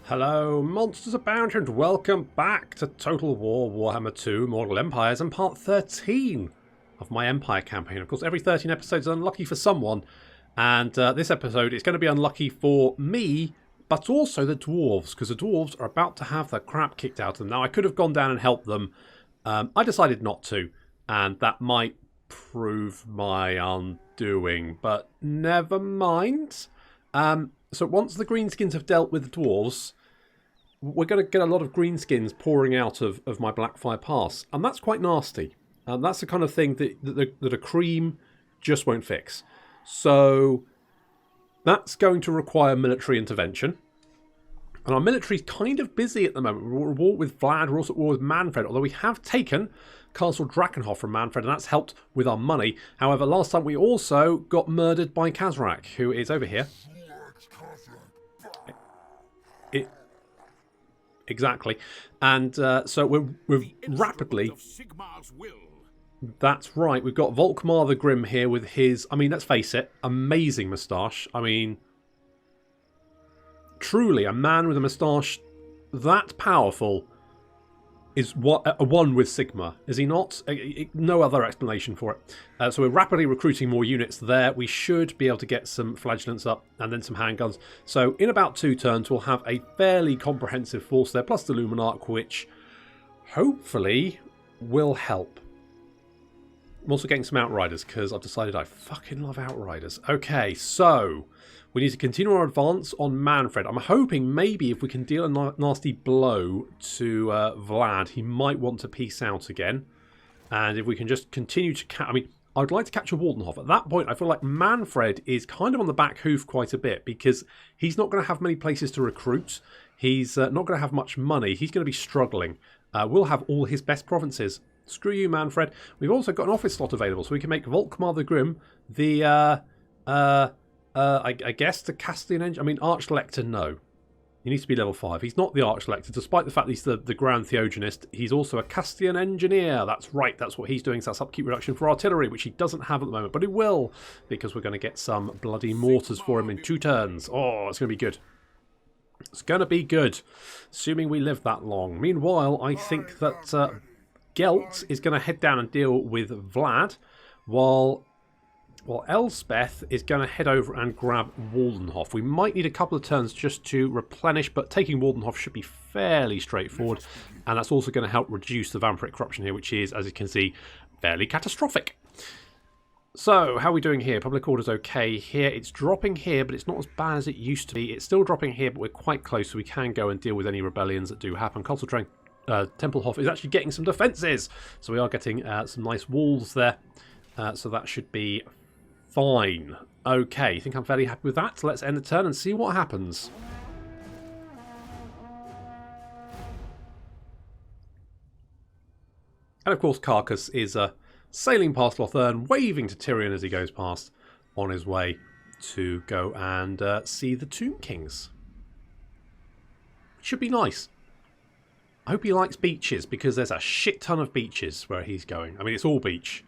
Hello, Monsters Abound, and welcome back to Total War Warhammer 2 Mortal Empires and part 13 of my Empire campaign. Of course, every 13 episodes is unlucky for someone, and this episode is going to be unlucky for me, but also the dwarves, because the dwarves are about to have the crap kicked out of them. Now, I could have gone down and helped them. I decided not to, and that might prove my undoing, but never mind. So once the greenskins have dealt with the dwarves, we're going to get a lot of greenskins pouring out of my Blackfire Pass. And that's quite nasty. And that's the kind of thing that a cream just won't fix. So that's going to require military intervention. And our military's kind of busy at the moment. We're at war with Vlad, we're also at war with Manfred. Although we have taken Castle Drakenhof from Manfred, and that's helped with our money. However, last time we also got murdered by Kazrak, who is over here. Exactly. And so we're rapidly... That's right. We've got Volkmar the Grim here with his, I mean, let's face it, amazing moustache. I mean, truly, a man with a moustache that powerful is a one with Sigma, is he not? No other explanation for it. So we're rapidly recruiting more units there. We should be able to get some flagellants up and then some handguns. So in about 2 turns, we'll have a fairly comprehensive force there, plus the Luminarch, which hopefully will help. I'm also getting some Outriders, because I've decided I fucking love Outriders. Okay, so we need to continue our advance on Manfred. I'm hoping maybe if we can deal a nasty blow to Vlad, he might want to peace out again. And if we can just continue to... I mean, I'd like to capture Waldenhof. At that point, I feel like Manfred is kind of on the back hoof quite a bit, because he's not going to have many places to recruit. He's not going to have much money. He's going to be struggling. We'll have all his best provinces. Screw you, Manfred. We've also got an office slot available, so we can make Volkmar the Grim the... I guess the Castellan Engineer... I mean, Archlector, no. He needs to be level 5. He's not the Archlector, despite the fact that he's the Grand Theogenist. He's also a Castellan Engineer. That's right, that's what he's doing. So that's upkeep reduction for artillery, which he doesn't have at the moment. But he will, because we're going to get some bloody mortars for him in 2 turns. Oh, it's going to be good. It's going to be good, assuming we live that long. Meanwhile, I think that Gelt is going to head down and deal with Vlad, while Elspeth is going to head over and grab Waldenhof. We might need a couple of turns just to replenish, but taking Waldenhof should be fairly straightforward. And that's also going to help reduce the vampiric corruption here, which is, as you can see, fairly catastrophic. So, how are we doing here? Public order's okay here. It's dropping here, but it's not as bad as it used to be. It's still dropping here, but we're quite close, so we can go and deal with any rebellions that do happen. Castle Templehof is actually getting some defences, so we are getting some nice walls there. So that should be fine. Okay, I think I'm fairly happy with that. So let's end the turn and see what happens. And of course, Carcass is sailing past Lothir and waving to Tyrion as he goes past on his way to go and see the Tomb Kings. Should be nice. I hope he likes beaches, because there's a shit ton of beaches where he's going. I mean, it's all beach.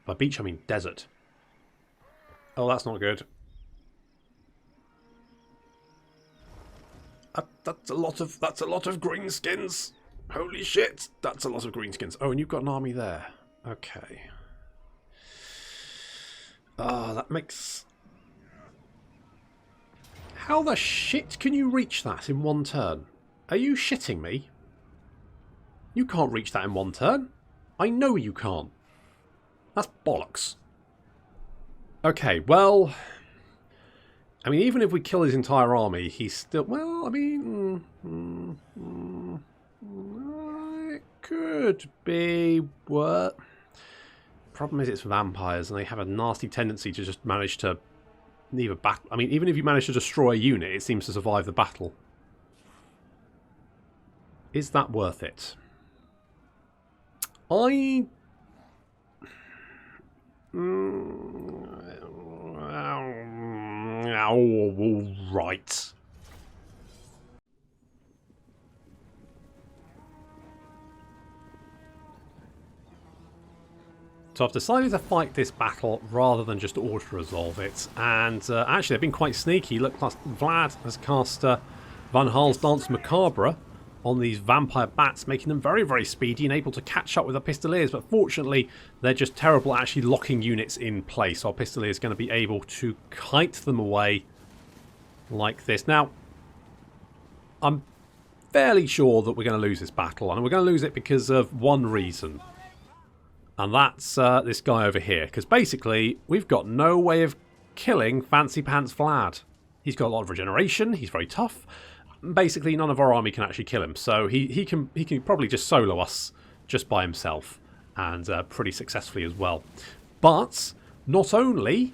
By beach, I mean desert. Oh, that's not good. That's a lot of greenskins. Holy shit, that's a lot of greenskins. Oh, and you've got an army there. Okay. Oh, that makes... How the shit can you reach that in 1 turn? Are you shitting me? You can't reach that in 1 turn. I know you can't. That's bollocks. Okay, well... I mean, even if we kill his entire army, he's still... Well, I mean... it could be... What? Problem is, it's vampires, and they have a nasty tendency to just manage to... leave a battle. I mean, even if you manage to destroy a unit, it seems to survive the battle. Is that worth it? Right. So I've decided to fight this battle rather than just auto-resolve it. And actually, they've been quite sneaky. Look, plus Vlad has cast Van Haal's Dance Macabre on these vampire bats, making them very, very speedy and able to catch up with our Pistoliers. But fortunately, they're just terrible at actually locking units in place. Our Pistolier is going to be able to kite them away like this. Now, I'm fairly sure that we're going to lose this battle, and we're going to lose it because of one reason. And that's this guy over here. Because basically, we've got no way of killing Fancy Pants Vlad. He's got a lot of regeneration, he's very tough. Basically, none of our army can actually kill him. So he can probably just solo us just by himself. And pretty successfully as well. But not only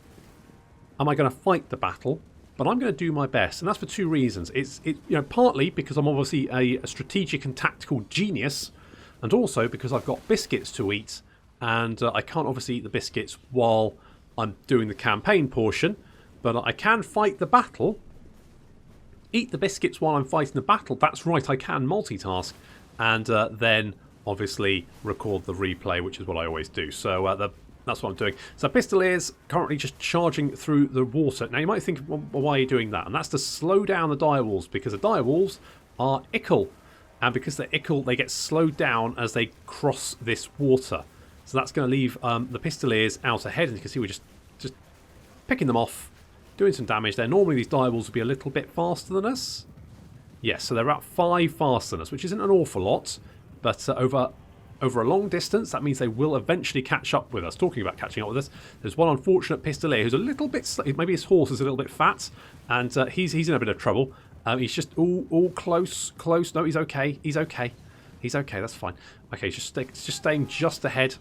am I going to fight the battle, but I'm going to do my best. And that's for two reasons. It's partly because I'm obviously a strategic and tactical genius. And also because I've got biscuits to eat. And I can't obviously eat the biscuits while I'm doing the campaign portion. But I can fight the battle. Eat the biscuits while I'm fighting the battle. That's right, I can multitask. And then, obviously, record the replay, which is what I always do. So that's what I'm doing. So Pistoliers currently just charging through the water. Now, you might think, well, why are you doing that? And that's to slow down the direwolves, because the direwolves are ickle. And because they're ickle, they get slowed down as they cross this water. So that's going to leave the Pistoliers out ahead. And you can see we're just picking them off. Doing some damage there. Normally these direwolves would be a little bit faster than us. Yes, so they're about 5 faster than us, which isn't an awful lot. But over a long distance, that means they will eventually catch up with us. Talking about catching up with us, there's one unfortunate Pistolier who's a little bit... Maybe his horse is a little bit fat, and he's in a bit of trouble. He's just all close. No, he's okay. He's okay. That's fine. Okay, he's just staying just ahead.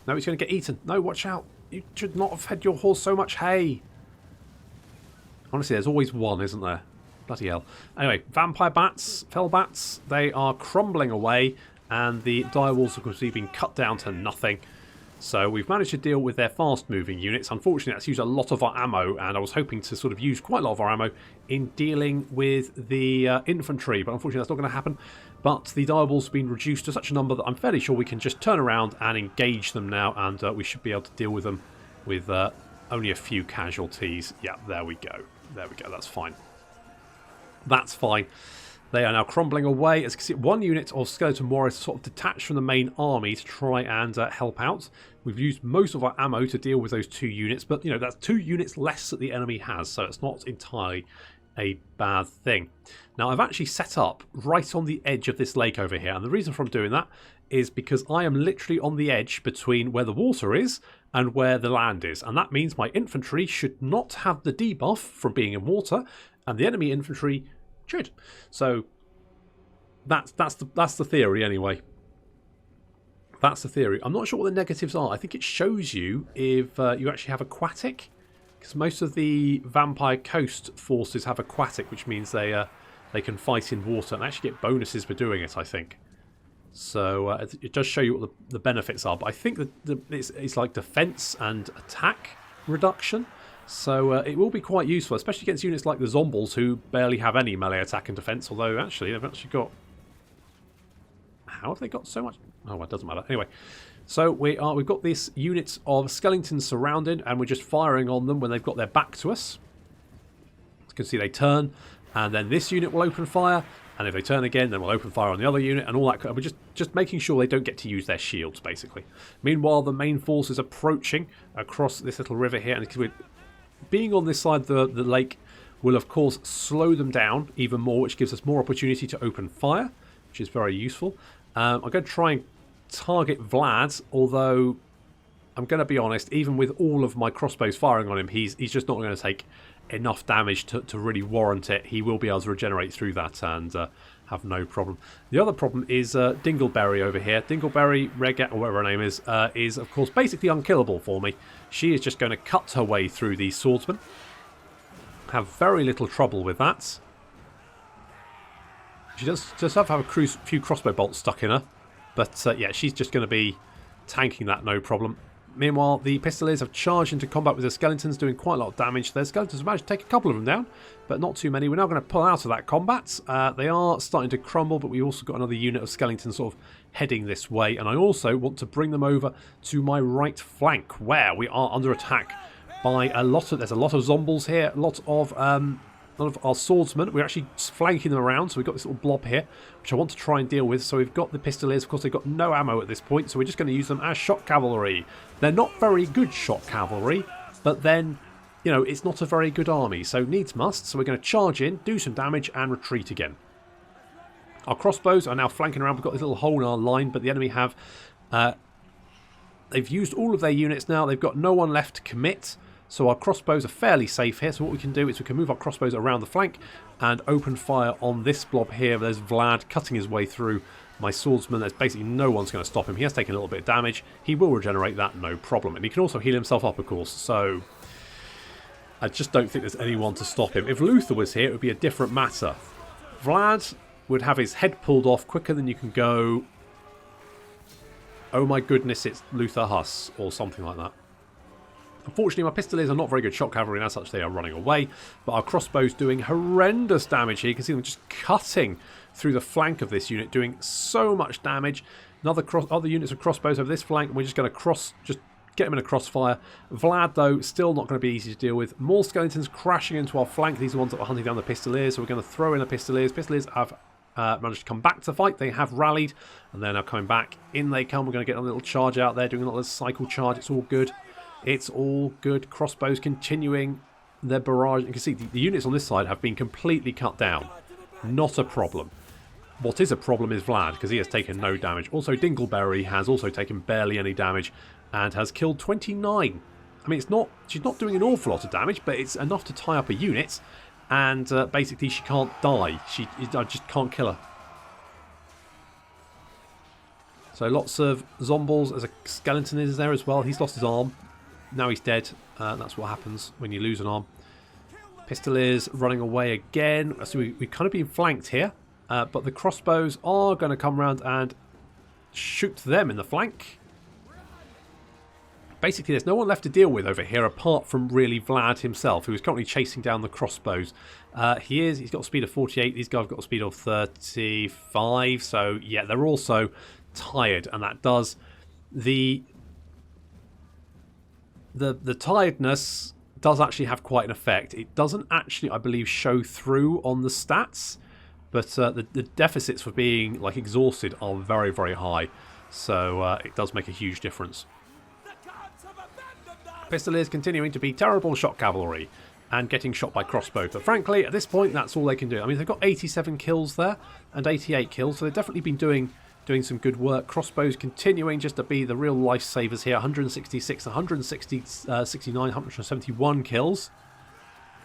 No, he's going to get eaten. No, watch out. You should not have fed your horse so much hay. Honestly, there's always one, isn't there? Bloody hell. Anyway, vampire bats, fell bats, they are crumbling away, and the direwolves have obviously been cut down to nothing. So we've managed to deal with their fast-moving units. Unfortunately, that's used a lot of our ammo, and I was hoping to sort of use quite a lot of our ammo in dealing with the infantry, but unfortunately that's not going to happen. But the direwolves have been reduced to such a number that I'm fairly sure we can just turn around and engage them now, and we should be able to deal with them with only a few casualties. Yeah, there we go. That's fine. They are now crumbling away. As you can see, one unit of skeleton warriors sort of detached from the main army to try and help out. We've used most of our ammo to deal with those 2 units, but that's 2 units less that the enemy has, so it's not entirely a bad thing. Now, I've actually set up right on the edge of this lake over here, and the reason for doing that is because I am literally on the edge between where the water is and where the land is, and that means my infantry should not have the debuff from being in water, and the enemy infantry should. So that's the theory anyway. That's the theory. I'm not sure what the negatives are. I think it shows you if you actually have aquatic, because most of the Vampire Coast forces have aquatic, which means they can fight in water and actually get bonuses for doing it, I think. So it does show you what the benefits are, but I think that it's like defense and attack reduction. So it will be quite useful, especially against units like the Zombies, who barely have any melee attack and defense, although actually they've actually got... How have they got so much? Oh, it doesn't matter. Anyway, so we've got this unit of skeletons surrounded, and we're just firing on them when they've got their back to us. As you can see, they turn, and then this unit will open fire, and if they turn again, then we'll open fire on the other unit, and all that. We're just making sure they don't get to use their shields, basically. Meanwhile, the main force is approaching across this little river here, and we're being on this side of the lake will, of course, slow them down even more, which gives us more opportunity to open fire, which is very useful. I'm going to try and target Vlad, although I'm going to be honest, even with all of my crossbows firing on him, he's just not going to take enough damage to really warrant it. He will be able to regenerate through that and have no problem. The other problem is Dingleberry over here. Dingleberry, Regat, or whatever her name is of course basically unkillable for me. She is just going to cut her way through these swordsmen. Have very little trouble with that. She does have a few crossbow bolts stuck in her, but yeah, she's just going to be tanking that no problem. Meanwhile, the Pistoliers have charged into combat with the skeletons, doing quite a lot of damage. Their skeletons have managed to take a couple of them down, but not too many. We're now going to pull out of that combat. They are starting to crumble, but we also got another unit of skeletons sort of heading this way. And I also want to bring them over to my right flank, where we are under attack by a lot of... There's a lot of zombies here, a lot of None of our swordsmen. We're actually flanking them around, so we've got this little blob here, which I want to try and deal with. So we've got the pistoliers. Of course, they've got no ammo at this point, so we're just going to use them as shock cavalry. They're not very good shock cavalry, but then, you know, it's not a very good army, so needs must. So we're going to charge in, do some damage, and retreat again. Our crossbows are now flanking around. We've got this little hole in our line, but the enemy have... they've used all of their units now. They've got no one left to commit. So our crossbows are fairly safe here. So what we can do is we can move our crossbows around the flank and open fire on this blob here. There's Vlad cutting his way through my swordsman. There's basically no one's going to stop him. He has taken a little bit of damage. He will regenerate that, no problem. And he can also heal himself up, of course. So I just don't think there's anyone to stop him. If Lothir was here, it would be a different matter. Vlad would have his head pulled off quicker than you can go, oh my goodness, it's Lothir Huss, or something like that. Unfortunately, my pistoliers are not very good shock cavalry, and as such they are running away. But our crossbows doing horrendous damage here. You can see them just cutting through the flank of this unit, doing so much damage. Other units of crossbows over this flank, and we're just going to just get them in a crossfire. Vlad, though, still not going to be easy to deal with. More skeletons crashing into our flank. These are the ones that were hunting down the pistoliers, so we're going to throw in the pistoliers. Pistoliers have managed to come back to fight. They have rallied, and they're now coming back. In they come. We're going to get a little charge out there, doing a little cycle charge. It's all good. It's all good. Crossbows continuing their barrage. You can see the units on this side have been completely cut down. Not a problem. What is a problem is Vlad, because he has taken no damage. Also, Dingleberry has also taken barely any damage and has killed 29. I mean, she's not doing an awful lot of damage, but it's enough to tie up a unit, and basically she can't die. I just can't kill her. So lots of zombies. As a skeleton is there as well. He's lost his arm. Now he's dead. That's what happens when you lose an arm. Pistoliers running away again. So we've kind of been flanked here. But the crossbows are going to come around and shoot them in the flank. Basically, there's no one left to deal with over here apart from really Vlad himself, who is currently chasing down the crossbows. He's got a speed of 48. These guys have got a speed of 35. So, yeah, they're also tired. And that does... The tiredness does actually have quite an effect. It doesn't actually, I believe, show through on the stats. But the deficits for being like exhausted are very, very high. So it does make a huge difference. Pistoliers continuing to be terrible shock cavalry and getting shot by crossbow. But frankly, at this point, that's all they can do. I mean, they've got 87 kills there and 88 kills. So they've definitely been doing some good work. Crossbows continuing just to be the real lifesavers here. 166, 169, 171 kills.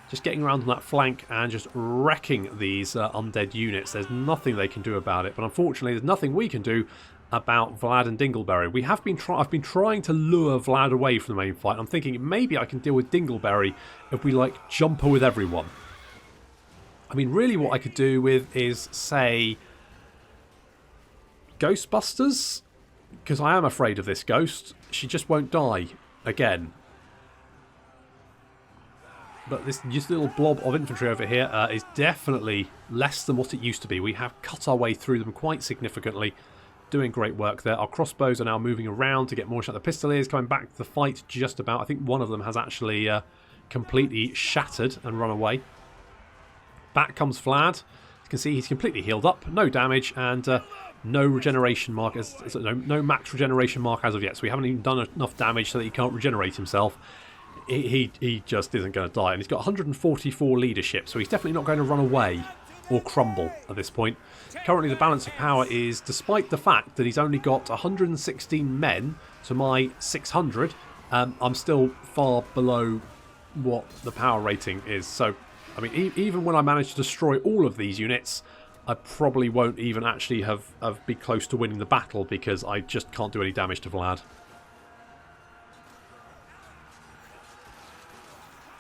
Just getting around on that flank and just wrecking these undead units. There's nothing they can do about it. But unfortunately, there's nothing we can do about Vlad and Dingleberry. I've been trying to lure Vlad away from the main fight. I'm thinking maybe I can deal with Dingleberry if we like jumper with everyone. I mean, really what I could do with is, say, Ghostbusters, because I am afraid of this ghost. She just won't die again. But this little blob of infantry over here is definitely less than what it used to be. We have cut our way through them quite significantly. Doing great work there. Our crossbows are now moving around to get more shot. The pistoliers coming back to the fight just about. I think one of them has actually completely shattered and run away. Back comes Vlad. You can see he's completely healed up. No damage and no regeneration mark. No max regeneration mark as of yet. So we haven't even done enough damage so that he can't regenerate himself. He just isn't going to die. And he's got 144 leadership. So he's definitely not going to run away or crumble at this point. Currently the balance of power is, despite the fact that he's only got 116 men to my 600, I'm still far below what the power rating is. So, I mean, even when I manage to destroy all of these units, I probably won't even actually have be close to winning the battle because I just can't do any damage to Vlad.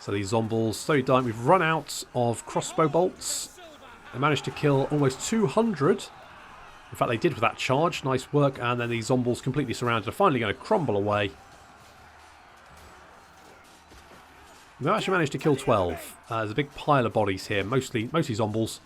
So these zombies slowly dying. We've run out of crossbow bolts. They managed to kill almost 200. In fact, they did with that charge. Nice work. And then these zombies completely surrounded are finally going to crumble away. We actually managed to kill 12. There's a big pile of bodies here, mostly zombies.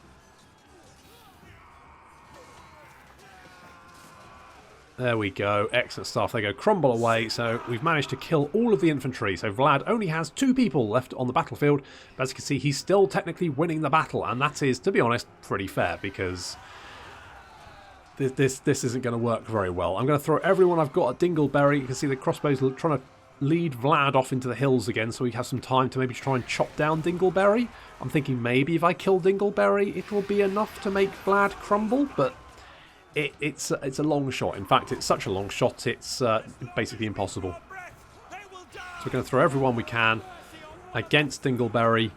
There we go. Excellent stuff. They go crumble away. So we've managed to kill all of the infantry. So Vlad only has 2 people left on the battlefield. But as you can see, he's still technically winning the battle. And that is, to be honest, pretty fair because this isn't going to work very well. I'm going to throw everyone I've got at Dingleberry. You can see the crossbows trying to lead Vlad off into the hills again so we have some time to maybe try and chop down Dingleberry. I'm thinking maybe if I kill Dingleberry, it will be enough to make Vlad crumble, but it's a long shot. In fact, it's such a long shot, it's basically impossible. So we're going to throw everyone we can against Dingleberry.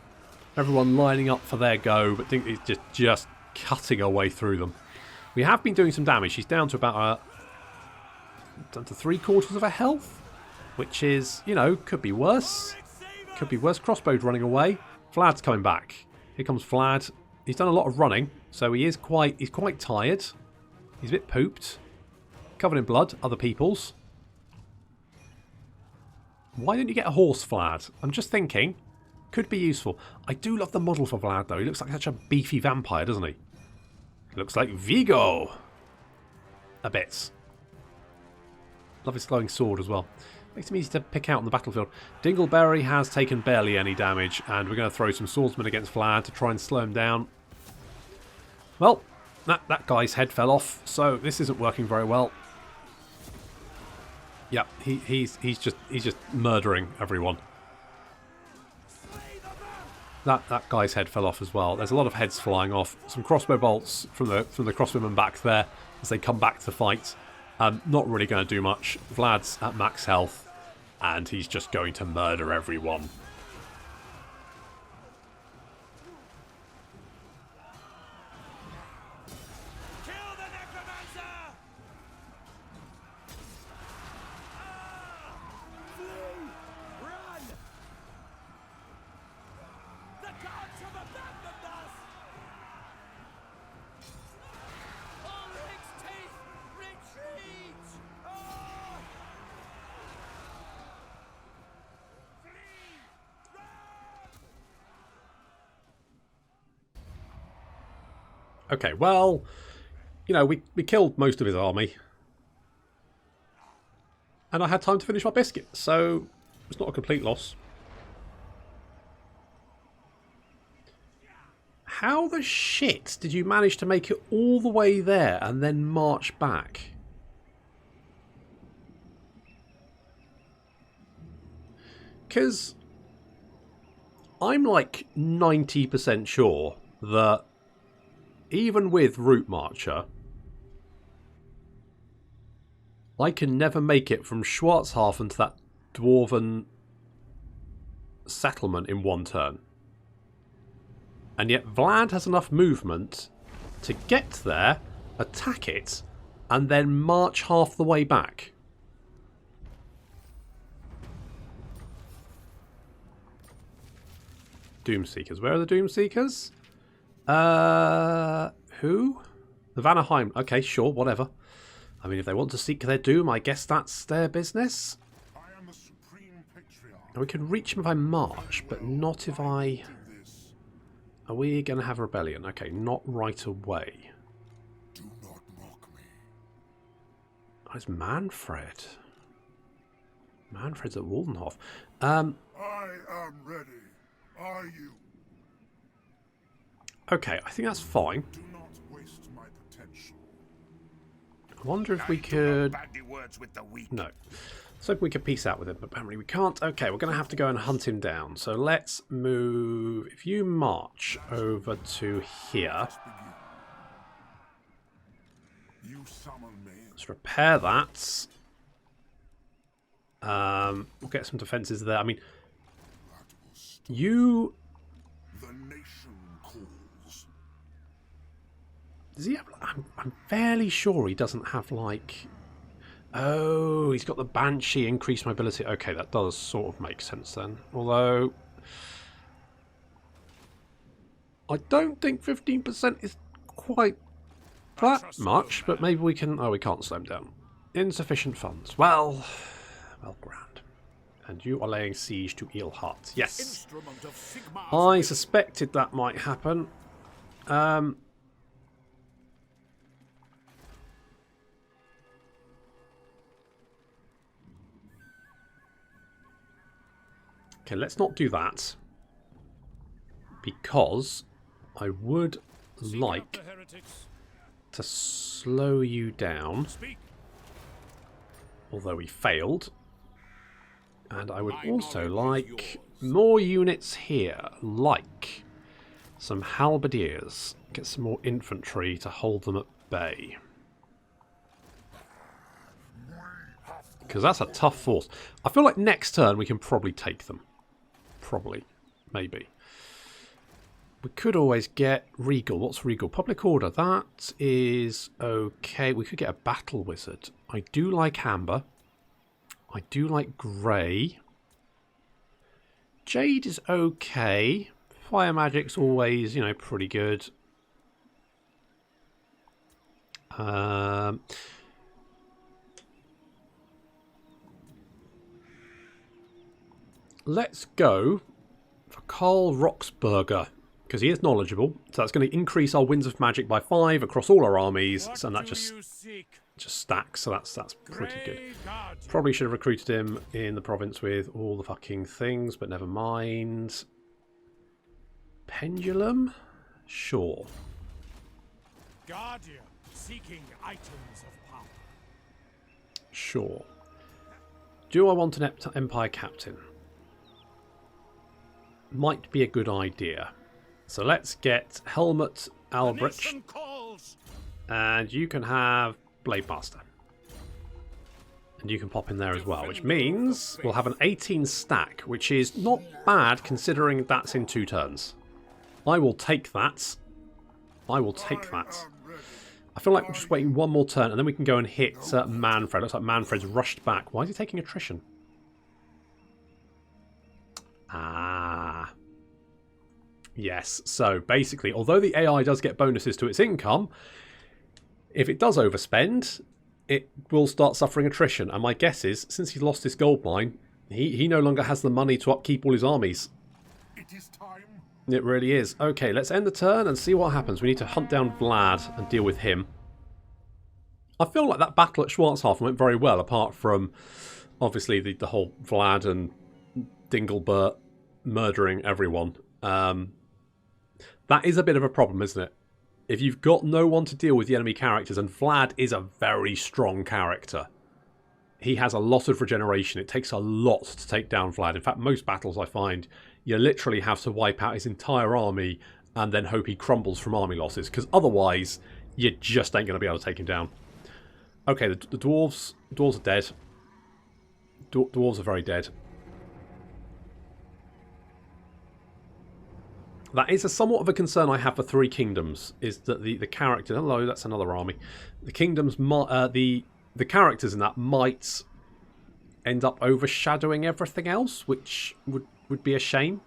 Everyone lining up for their go, but it's just cutting our way through them. We have been doing some damage. He's down to about down to 3/4 of a health, which is, you know, could be worse. Could be worse. Crossbows running away. Vlad's coming back. Here comes Vlad. He's done a lot of running, so he's quite tired. He's a bit pooped. Covered in blood, other people's. Why don't you get a horse, Vlad? I'm just thinking. Could be useful. I do love the model for Vlad, though. He looks like such a beefy vampire, doesn't he? Looks like Vigo. A bit. Love his glowing sword as well. Makes him easy to pick out on the battlefield. Dingleberry has taken barely any damage, and we're going to throw some swordsmen against Vlad to try and slow him down. Well, that guy's head fell off, so this isn't working very well. Yep, he's just murdering everyone. That guy's head fell off as well. There's a lot of heads flying off. Some crossbow bolts from the crossbowmen back there as they come back to fight. Not really going to do much. Vlad's at max health, and he's just going to murder everyone. Okay, well, you know, we killed most of his army. And I had time to finish my biscuit, so it's not a complete loss. How the shit did you manage to make it all the way there and then march back? Because I'm like 90% sure that even with Route Marcher, I can never make it from Schwarzhafen to that dwarven settlement in one turn. And yet Vlad has enough movement to get there, attack it, and then march half the way back. Doomseekers. Where are the Doomseekers? Who? The Vanaheim. Okay, sure, whatever. I mean, if they want to seek their doom, I guess that's their business. I am the supreme patriarch. We can reach them if I march, but not if I... Are we going to have a rebellion? Okay, not right away. Do not mock me. Oh, it's Manfred. Manfred's at Waldenhof. I am ready. Are you? Okay, I think that's fine. Do not waste my potential. I wonder if we could... Bandy words with the weak. No. So we could peace out with him, but apparently we can't. Okay, we're going to have to go and hunt him down. So let's move... If you march over to here... You summon me. Let's repair that. We'll get some defences there. I mean, you... The nation calls. Does he have... I'm fairly sure he doesn't have, like... Oh, he's got the Banshee, increased mobility. Okay, that does sort of make sense then. Although... I don't think 15% is quite that much, but maybe we can... Oh, we can't slow him down. Insufficient funds. Well, grand. And you are laying siege to Eelheart. Yes. I suspected that might happen. Okay, let's not do that. Because I would like to slow you down. Although we failed. And I would also like more units here. Like some halberdiers. Get some more infantry to hold them at bay. Because that's a tough force. I feel like next turn we can probably take them. Probably. Maybe. We could always get Regal. What's Regal? Public Order. That is okay. We could get a Battle Wizard. I do like Amber. I do like Grey. Jade is okay. Fire Magic's always, you know, pretty good. Let's go for Karl Roxburger, because he is knowledgeable. So that's going to increase our Winds of Magic by 5 across all our armies, and that just stacks. So that's pretty good. Probably should have recruited him in the province with all the fucking things, but never mind. Pendulum, sure. Guardian seeking items of power. Sure. Do I want an Empire Captain? Might be a good idea. So let's get Helmut Albrecht. And you can have Blade Master. And you can pop in there as well, which means we'll have an 18 stack, which is not bad considering that's in 2 turns. I will take that. I will take that. I feel like we're just waiting one more turn and then we can go and hit Manfred. Looks like Manfred's rushed back. Why is he taking attrition? Ah. Yes, so basically, although the AI does get bonuses to its income, if it does overspend, it will start suffering attrition. And my guess is, since he's lost his gold mine, he no longer has the money to upkeep all his armies. It is time. It really is. Okay, let's end the turn and see what happens. We need to hunt down Vlad and deal with him. I feel like that battle at Schwarzhafen went very well, apart from, obviously, the whole Vlad and Dinglebert murdering everyone. That is a bit of a problem, isn't it? If you've got no one to deal with the enemy characters, and Vlad is a very strong character. He has a lot of regeneration. It takes a lot to take down Vlad. In fact, most battles I find, you literally have to wipe out his entire army and then hope he crumbles from army losses, because otherwise you just ain't going to be able to take him down. Okay, the dwarves are dead. Dwarves are very dead. That is somewhat of a concern I have for Three Kingdoms, is that the character... Hello, that's another army. The kingdoms... the characters in that might end up overshadowing everything else, which would be a shame.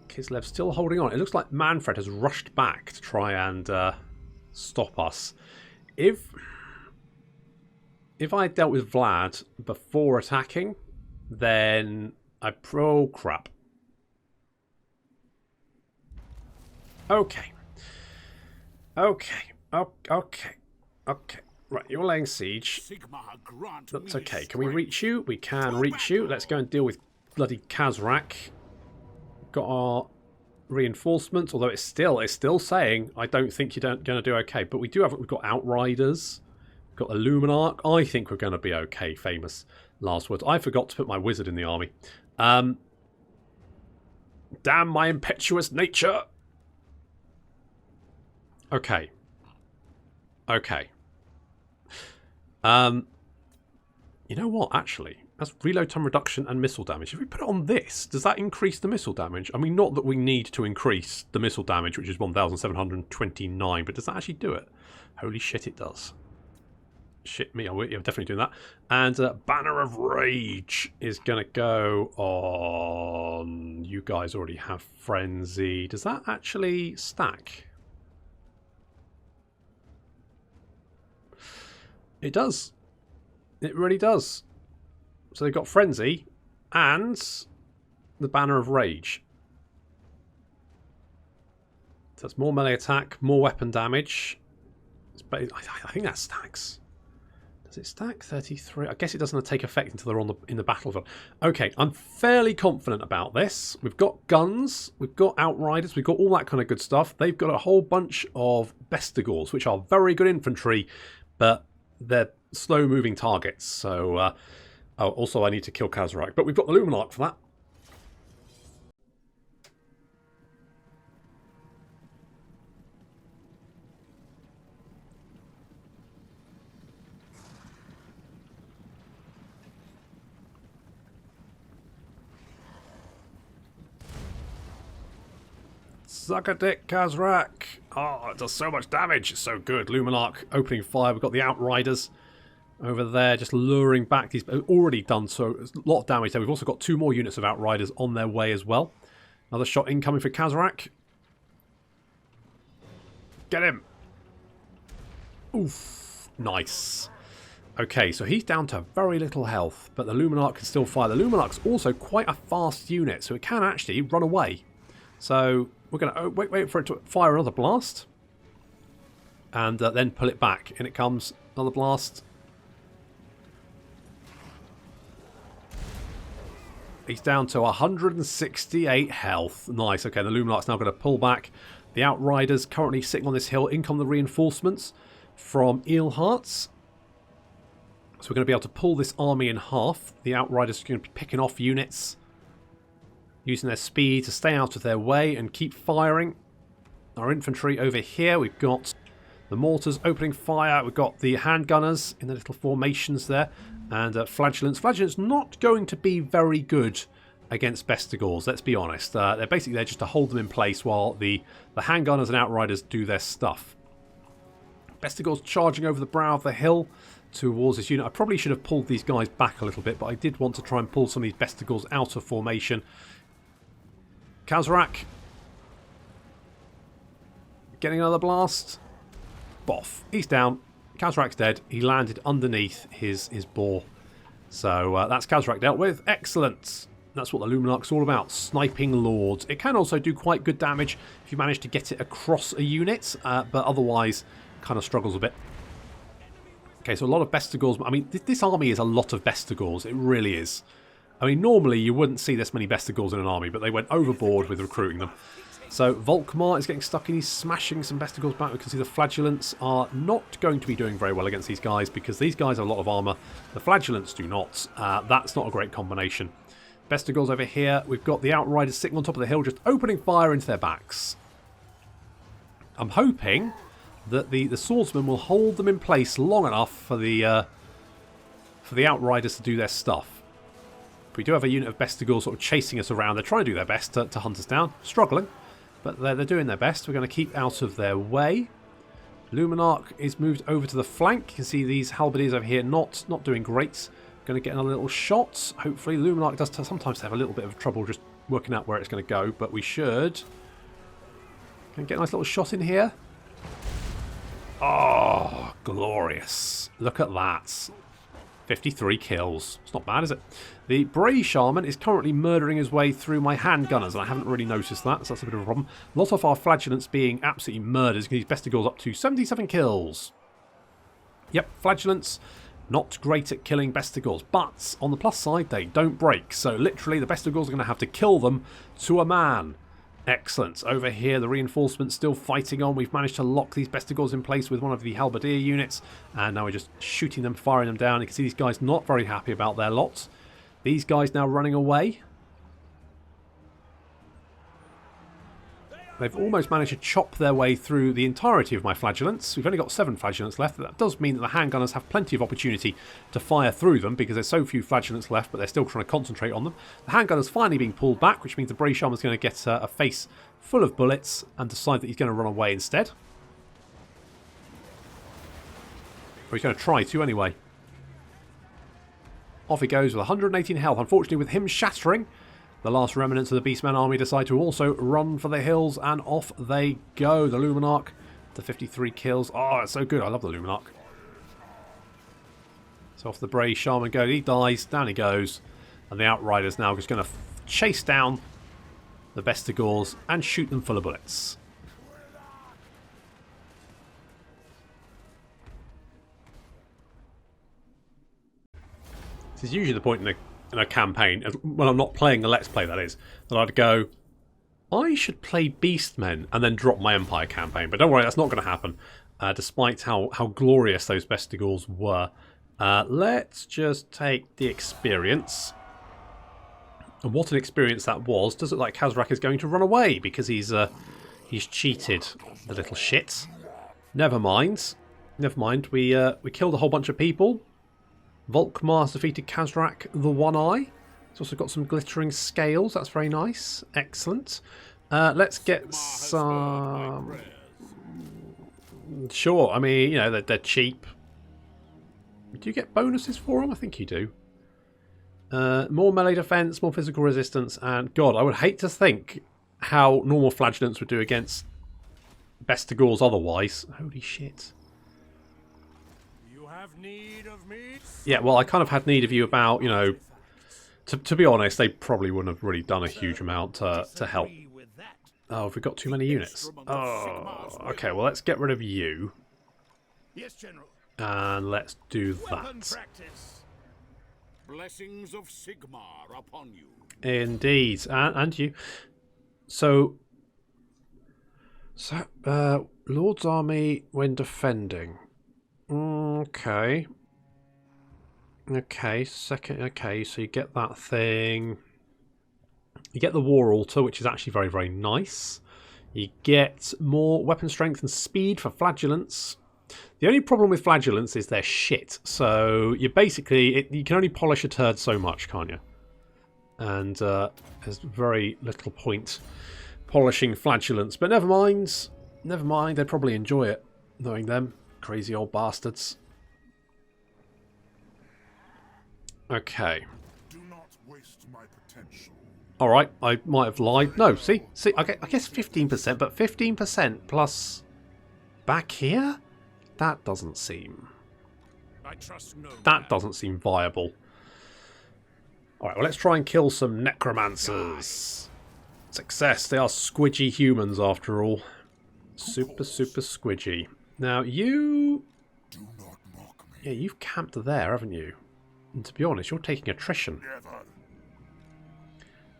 Kislev's still holding on. It looks like Manfred has rushed back to try and stop us. If I had dealt with Vlad before attacking, then oh crap. Okay. Right, you're laying siege. That's okay. Can we reach you? We can reach you. Let's go and deal with bloody Kazrak. Got our reinforcements, although it's still saying I don't think you're going to do okay. But we've got Outriders, we've got Illuminarch. I think we're going to be okay. Famous last words. I forgot to put my wizard in the army. Damn my impetuous nature. Okay. You know what? Actually, that's reload time reduction and missile damage. If we put it on this, does that increase the missile damage? I mean, not that we need to increase the missile damage, which is 1,729, but does that actually do it? Holy shit, it does. Shit me, you're definitely doing that. And Banner of Rage is going to go on... You guys already have Frenzy. Does that actually stack? It does. It really does. So they've got Frenzy and the Banner of Rage. So it's more melee attack, more weapon damage. But I think that stacks. Does it stack? 33? I guess it doesn't take effect until they're in the battlefield. Okay, I'm fairly confident about this. We've got guns, we've got outriders, we've got all that kind of good stuff. They've got a whole bunch of bestigors, which are very good infantry, but they're slow-moving targets. So, also I need to kill Kazarak. But we've got the Luminarch for that. Suck a dick, Kazarak. Oh, it does so much damage. It's so good. Luminarch opening fire. We've got the Outriders over there just luring back. These already done so a lot of damage there. We've also got 2 more units of Outriders on their way as well. Another shot incoming for Kazarak. Get him. Oof. Nice. Okay, so he's down to very little health, but the Luminarch can still fire. The Luminarch's also quite a fast unit, so it can actually run away. So we're going to wait for it to fire another blast. And then pull it back. In it comes. Another blast. He's down to 168 health. Nice. Okay, the Luminarch's now going to pull back. The Outriders currently sitting on this hill. In come the reinforcements from Eelhearts. So we're going to be able to pull this army in half. The Outriders are going to be picking off units, using their speed to stay out of their way and keep firing. Our infantry over here, we've got the mortars opening fire. We've got the handgunners in the little formations there. And flagellants. Flagellants not going to be very good against bestigors, let's be honest. They're basically there just to hold them in place while the handgunners and outriders do their stuff. Bestigors charging over the brow of the hill towards this unit. I probably should have pulled these guys back a little bit, but I did want to try and pull some of these bestigors out of formation. Kazarak getting another blast. Boff. He's down. Kazarak's dead. He landed underneath his boar. So that's Kazarak dealt with. Excellent. That's what the Luminarch's all about. Sniping lords. It can also do quite good damage if you manage to get it across a unit, but otherwise kind of struggles a bit. Okay, so a lot of bestigors. I mean, this army is a lot of bestigors. It really is. I mean, normally you wouldn't see this many bestigors in an army, but they went overboard with recruiting them. So Volkmar is getting stuck in. He's smashing some bestigors back. We can see the flagellants are not going to be doing very well against these guys because these guys have a lot of armour. The flagellants do not. That's not a great combination. Bestigors over here. We've got the outriders sitting on top of the hill just opening fire into their backs. I'm hoping that the swordsmen will hold them in place long enough for the outriders to do their stuff. We do have a unit of bestigors sort of chasing us around. They're trying to do their best to hunt us down. Struggling, but they're doing their best. We're going to keep out of their way. Luminarch is moved over to the flank. You can see these halberdiers over here not doing great. Going to get another little shot. Hopefully, Luminarch does sometimes have a little bit of trouble just working out where it's going to go, but we should. Can get a nice little shot in here. Oh, glorious. Look at that. 53 kills. It's not bad, is it? The Bray Shaman is currently murdering his way through my handgunners, and I haven't really noticed that, so that's a bit of a problem. A lot of our flagellants being absolutely murdered. These bestigors up to 77 kills. Yep, flagellants, not great at killing bestigors, but on the plus side, they don't break. So literally, the bestigors are going to have to kill them to a man. Excellent. Over here, the reinforcements still fighting on. We've managed to lock these bestigors in place with one of the halberdier units, and now we're just shooting them, firing them down. You can see these guys not very happy about their lot. These guys now running away. They've almost managed to chop their way through the entirety of my flagellants. We've only got 7 flagellants left. That does mean that the handgunners have plenty of opportunity to fire through them because there's so few flagellants left, but they're still trying to concentrate on them. The handgunner's finally being pulled back, which means the Bray Shaman's going to get a face full of bullets and decide that he's going to run away instead. Or he's going to try to anyway. Off he goes with 118 health. Unfortunately, with him shattering, the last remnants of the Beastmen army decide to also run for the hills, and off they go. The Luminarch to 53 kills. Oh, it's so good. I love the Luminarch. So off the Bray Shaman goes. He dies. Down he goes. And the Outriders now just going to chase down the bestigors and shoot them full of bullets. This is usually the point in a campaign, when I'm not playing a Let's Play, that is, that I'd go, I should play Beastmen and then drop my Empire campaign. But don't worry, that's not going to happen, despite how glorious those Vestigals were. Let's just take the experience. And what an experience that was. Does it look like Khazrak is going to run away because he's cheated, the little shit. Never mind. Never mind. We killed a whole bunch of people. Volkmar's defeated Khazrak the One Eye. It's also got some glittering scales. That's very nice. Excellent. Let's get some... Sure, I mean, you know, they're cheap. Do you get bonuses for them? I think you do. More melee defense, more physical resistance, and God, I would hate to think how normal flagellants would do against Vestigals otherwise. Holy shit. You have need of me? Yeah, well, I kind of had need of you about, you know, to be honest, they probably wouldn't have really done a huge amount to help. Oh, have we got too many units? Oh, okay, well, let's get rid of you. Yes, General. And let's do that. Blessings of Sigmar upon you. Indeed, and you. So, Lord's army when defending. Okay. Okay, second. Okay, so you get that thing. You get the War Altar, which is actually very, very nice. You get more weapon strength and speed for flagellants. The only problem with flagellants is they're shit. So you basically you can only polish a turd so much, can't you? And there's very little point polishing flagellants. But never mind. Never mind. They'd probably enjoy it, knowing them. Crazy old bastards. Okay. Do not waste my potential. All right. I might have lied. No, see, I guess 15%, but 15% plus back here? That doesn't seem... I trust no That doesn't seem viable. Alright, well, let's try and kill some necromancers. Success. They are squidgy humans, after all. Super, super squidgy. Now, you... Do not mock me. Yeah, you've camped there, haven't you? And to be honest, you're taking attrition. Never.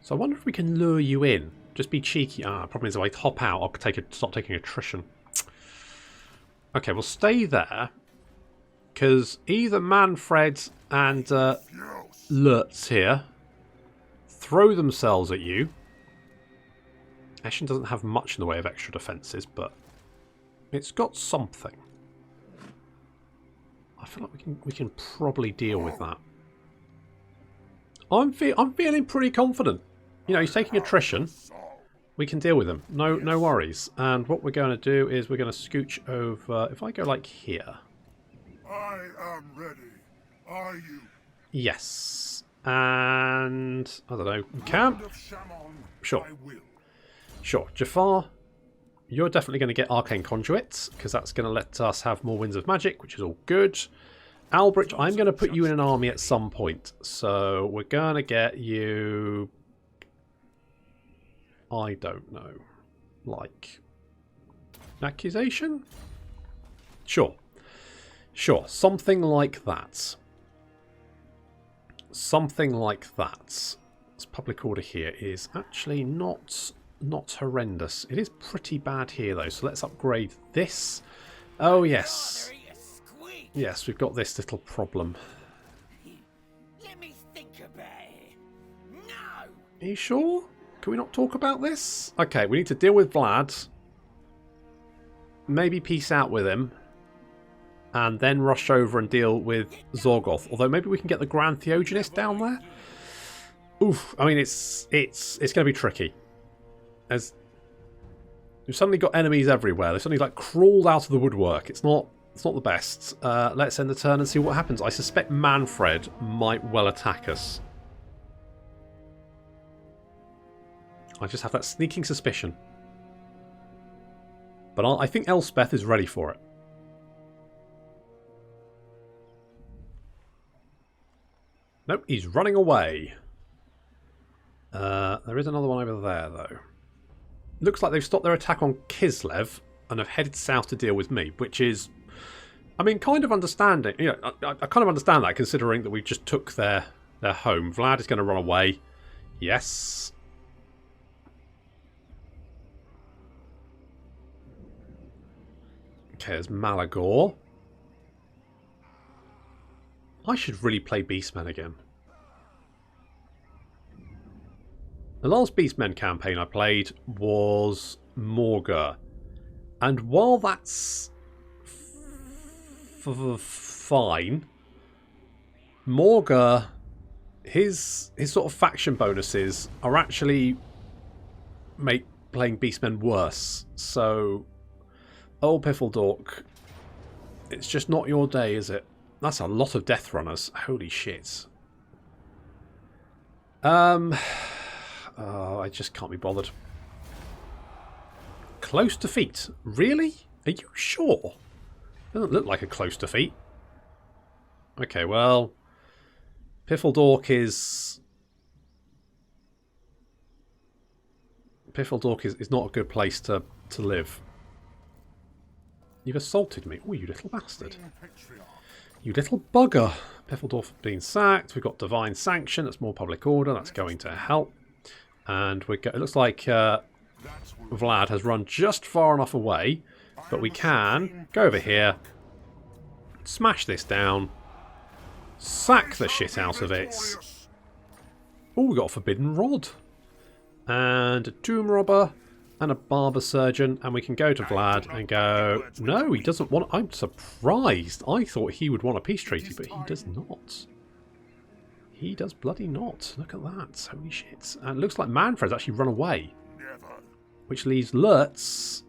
So I wonder if we can lure you in. Just be cheeky. Problem is if I hop out, I'll start taking attrition. Okay, we'll stay there, because either Manfred and Lurtz here throw themselves at you. Eschen doesn't have much in the way of extra defences, but it's got something. I feel like we can probably deal with that. I'm feeling pretty confident. You know, he's taking attrition. We can deal with them. No worries. And what we're going to do is we're going to scooch over. If I go like here. I am ready. Are you? Yes. And I don't know. Camp? Sure. Sure. Jafar, you're definitely going to get Arcane Conduits, because that's going to let us have more Winds of Magic, which is all good. Albrich, I'm going to put you in an army at some point. So we're going to get you... I don't know. Like... Accusation? Sure. Sure. Something like that. Something like that. This public order here is actually not horrendous. It is pretty bad here, though. So let's upgrade this. Oh, yes. Yes, we've got this little problem. Let me think about it. No. Are you sure? Can we not talk about this? Okay, we need to deal with Vlad. Maybe peace out with him. And then rush over and deal with Zorgoth. Although maybe we can get the Grand Theogenist down there. Oof. I mean, it's going to be tricky. As we've suddenly got enemies everywhere. They've suddenly like crawled out of the woodwork. It's not the best. Let's end the turn and see what happens. I suspect Manfred might well attack us. I just have that sneaking suspicion. But I think Elspeth is ready for it. Nope, he's running away. There is another one over there, though. Looks like they've stopped their attack on Kislev and have headed south to deal with me, which is, I mean, kind of understanding. You know, I kind of understand that, considering that we just took their They're home. Vlad is going to run away. Yes. Okay, there's Malagor. I should really play Beastmen again. The last Beastmen campaign I played was Morgur. And while that's fine, Morgur, his sort of faction bonuses are actually make playing Beastmen worse. So, old Piffledork, it's just not your day, is it? That's a lot of Death Runners. Holy shit. Oh, I just can't be bothered. Close defeat? Really? Are you sure? Doesn't look like a close defeat. Okay, well, Piffledork is not a good place to live. You've assaulted me. Oh, you little bastard. You little bugger. Piffledorf being sacked. We've got Divine Sanction. That's more public order. That's going to help. And it looks like Vlad has run just far enough away. But we can go over here. Smash this down. Sack the shit out of it. Oh, we got a Forbidden Rod. And a Tomb Robber. And a Barber Surgeon. And we can go to Vlad and go... No, he doesn't want... I'm surprised. I thought he would want a peace treaty, but he does not. He does bloody not. Look at that. Holy shit. And it looks like Manfred's actually run away. Which leaves Lurtz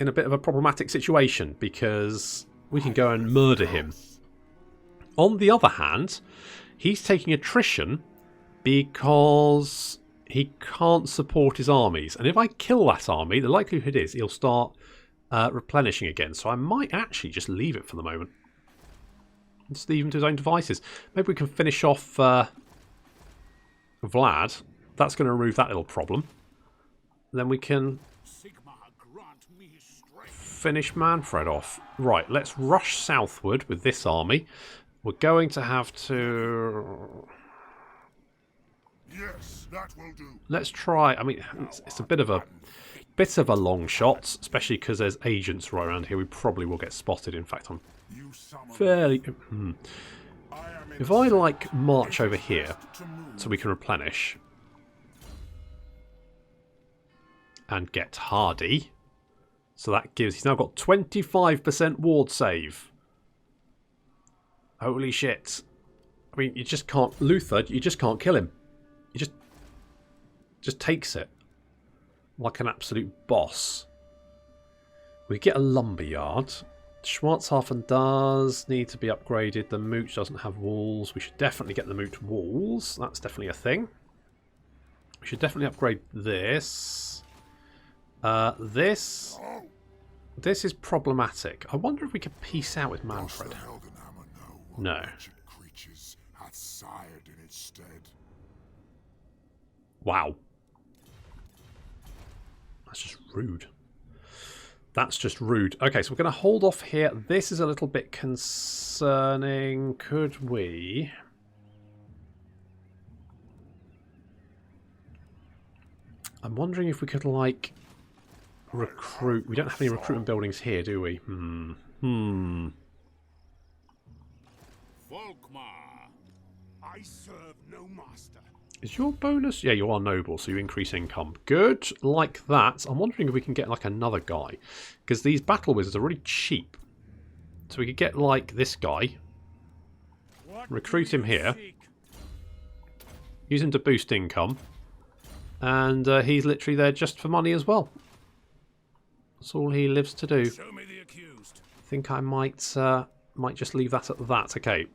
in a bit of a problematic situation, because we can go and murder him. On the other hand, he's taking attrition because he can't support his armies. And if I kill that army, the likelihood is he'll start replenishing again. So I might actually just leave it for the moment. Just leave him to his own devices. Maybe we can finish off Vlad. That's going to remove that little problem. Then we can finish Manfred off. Right, let's rush southward with this army. We're going to have to... Yes, that will do. Let's try... I mean, it's a bit of a long shot, especially because there's agents right around here. We probably will get spotted. In fact, I'm fairly... If I, like, march over here so we can replenish and get hardy... So that gives... He's now got 25% ward save. Holy shit. I mean, you just can't... Lothir, you just can't kill him. He just takes it. Like an absolute boss. We get a lumberyard. Schwarzhafen does need to be upgraded. The Mooch doesn't have walls. We should definitely get the Mooch walls. That's definitely a thing. We should definitely upgrade this. This is problematic. I wonder if we could peace out with Manfred. No. Wow. That's just rude. That's just rude. Okay, so we're going to hold off here. This is a little bit concerning. Could we... I'm wondering if we could, like... recruit. We don't have any recruitment buildings here, do we? I serve no master. Is your bonus? Yeah, you are noble, so you increase income. Good. Like that. I'm wondering if we can get like another guy, because these battle wizards are really cheap. So we could get like this guy. Recruit him here. Use him to boost income. And he's literally there just for money as well. That's all he lives to do. Show me the accused. I think I might just leave that at that. Okay.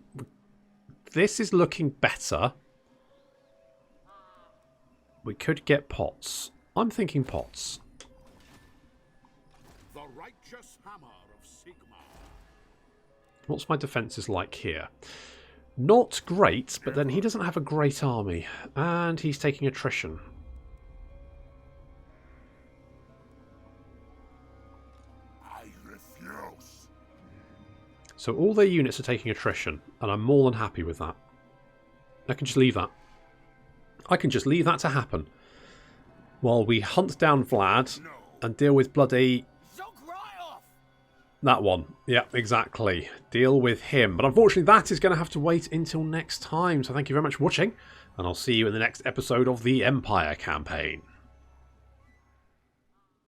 This is looking better. We could get pots. I'm thinking pots. The righteous hammer of Sigmar. What's my defences like here? Not great, but then he doesn't have a great army. And he's taking attrition. So all their units are taking attrition, and I'm more than happy with that. I can just leave that. I can just leave that to happen. While we hunt down Vlad and deal with bloody... that one. Yeah, exactly. Deal with him. But unfortunately, that is going to have to wait until next time. So thank you very much for watching. And I'll see you in the next episode of the Empire campaign.